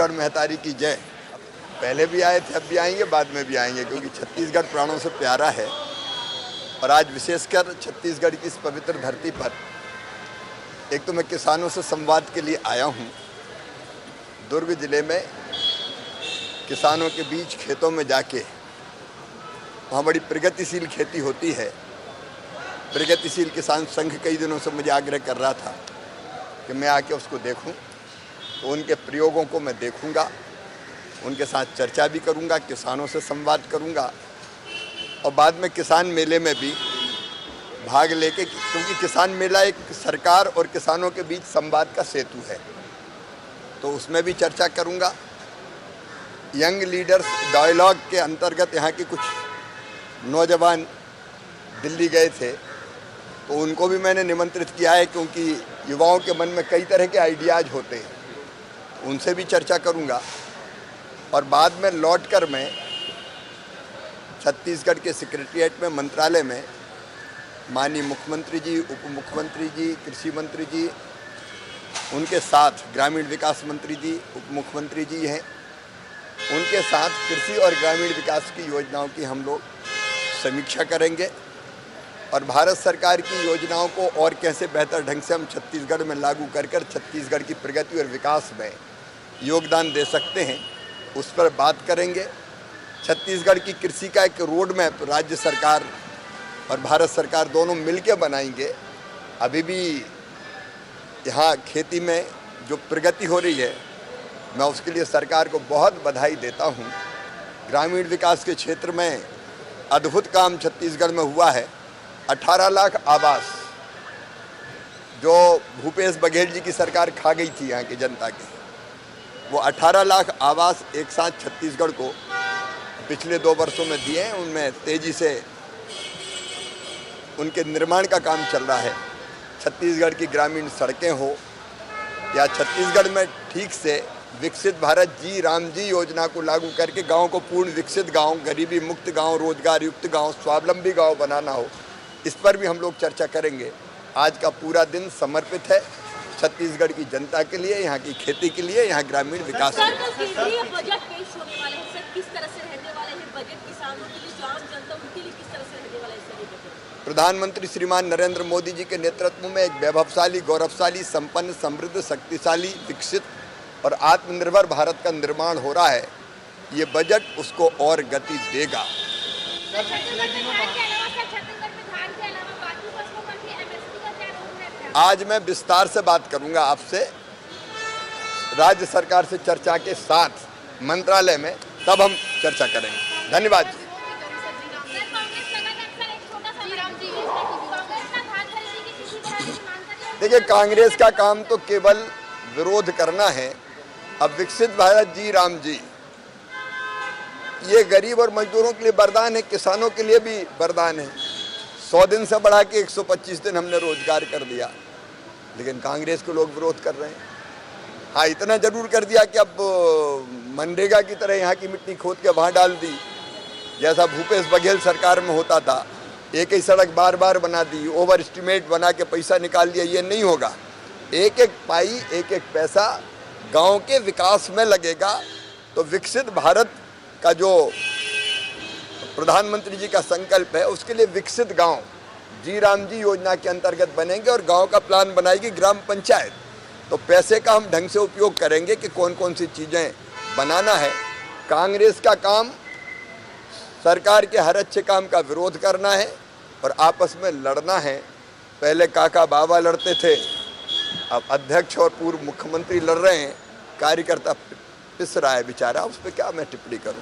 छत्तीसगढ़ महतारी की जय। पहले भी आए थे, अब भी आएंगे, बाद में भी आएंगे, क्योंकि छत्तीसगढ़ प्राणों से प्यारा है। और आज विशेषकर छत्तीसगढ़ की इस पवित्र धरती पर एक तो मैं किसानों से संवाद के लिए आया हूँ। दुर्ग जिले में किसानों के बीच खेतों में जाके वहाँ बड़ी प्रगतिशील खेती होती है। प्रगतिशील किसान संघ कई दिनों से मुझे आग्रह कर रहा था कि मैं आके उसको देखूं, तो उनके प्रयोगों को मैं देखूंगा, उनके साथ चर्चा भी करूंगा, किसानों से संवाद करूंगा और बाद में किसान मेले में भी भाग लेके, क्योंकि किसान मेला एक सरकार और किसानों के बीच संवाद का सेतु है, तो उसमें भी चर्चा करूंगा। यंग लीडर्स डायलॉग के अंतर्गत यहाँ के कुछ नौजवान दिल्ली गए थे, तो उनको भी मैंने निमंत्रित किया है, क्योंकि युवाओं के मन में कई तरह के आइडियाज़ होते हैं, उनसे भी चर्चा करूंगा। और बाद में लौटकर मैं छत्तीसगढ़ के सेक्रेटरीट में, मंत्रालय में माननीय मुख्यमंत्री जी, उप मुख्यमंत्री जी, कृषि मंत्री जी, उनके साथ ग्रामीण विकास मंत्री जी, उप मुख्यमंत्री जी हैं, उनके साथ कृषि और ग्रामीण विकास की योजनाओं की हम लोग समीक्षा करेंगे और भारत सरकार की योजनाओं को और कैसे बेहतर ढंग से हम छत्तीसगढ़ में लागू कर छत्तीसगढ़ की प्रगति और विकास में योगदान दे सकते हैं, उस पर बात करेंगे। छत्तीसगढ़ की कृषि का एक रोड मैप राज्य सरकार और भारत सरकार दोनों मिलकर बनाएंगे। अभी भी यहाँ खेती में जो प्रगति हो रही है, मैं उसके लिए सरकार को बहुत बधाई देता हूँ। ग्रामीण विकास के क्षेत्र में अद्भुत काम छत्तीसगढ़ में हुआ है। 18 लाख आवास जो भूपेश बघेल जी की सरकार खा गई थी यहाँ की जनता के, वो 18 लाख आवास एक साथ छत्तीसगढ़ को पिछले 2 वर्षों में दिए हैं। उनमें तेजी से उनके निर्माण का काम चल रहा है। छत्तीसगढ़ की ग्रामीण सड़कें हो या छत्तीसगढ़ में ठीक से विकसित भारत जी राम जी योजना को लागू करके गांव को पूर्ण विकसित गांव, गरीबी मुक्त गांव, रोजगार युक्त गांव, स्वावलंबी गांव बनाना हो, इस पर भी हम लोग चर्चा करेंगे। आज का पूरा दिन समर्पित है छत्तीसगढ़ की जनता के लिए, यहाँ की खेती के लिए, यहाँ ग्रामीण विकास के लिए। बजट पेश होने वाला है सर, किस तरह से रहने वाला है बजट? किसानों के लिए, जो आम जनता उनके लिए किस तरह से रहने वाला है सर बजट? प्रधानमंत्री श्रीमान नरेंद्र मोदी जी के नेतृत्व में एक वैभवशाली, गौरवशाली, संपन्न, समृद्ध, शक्तिशाली, विकसित और आत्मनिर्भर भारत का निर्माण हो रहा है। ये बजट उसको और गति देगा। आज मैं विस्तार से बात करूंगा आपसे, राज्य सरकार से चर्चा के साथ मंत्रालय में, तब हम चर्चा करेंगे। धन्यवाद जी। देखिए, कांग्रेस का काम तो केवल विरोध करना है। अब विकसित भारत जी राम जी, ये गरीब और मजदूरों के लिए वरदान है, किसानों के लिए भी वरदान है। 100 दिन से बढ़ा के 125 दिन हमने रोजगार कर दिया, लेकिन कांग्रेस के लोग विरोध कर रहे हैं। हाँ, इतना जरूर कर दिया कि अब मनरेगा की तरह यहाँ की मिट्टी खोद के वहाँ डाल दी, जैसा भूपेश बघेल सरकार में होता था। एक ही सड़क बार बार बना दी, ओवर एस्टिमेट बना के पैसा निकाल दिया। ये नहीं होगा। एक एक पाई, एक एक पैसा गांव के विकास में लगेगा, तो विकसित भारत का जो प्रधानमंत्री जी का संकल्प है, उसके लिए विकसित गांव जी राम जी योजना के अंतर्गत बनेंगे और गांव का प्लान बनाएगी ग्राम पंचायत। तो पैसे का हम ढंग से उपयोग करेंगे कि कौन कौन सी चीज़ें बनाना है। कांग्रेस का काम सरकार के हर अच्छे काम का विरोध करना है और आपस में लड़ना है। पहले काका बाबा लड़ते थे, अब अध्यक्ष और पूर्व मुख्यमंत्री लड़ रहे हैं। कार्यकर्ता पिस रहा है बेचारा, उस पर क्या मैं टिप्पणी करूं।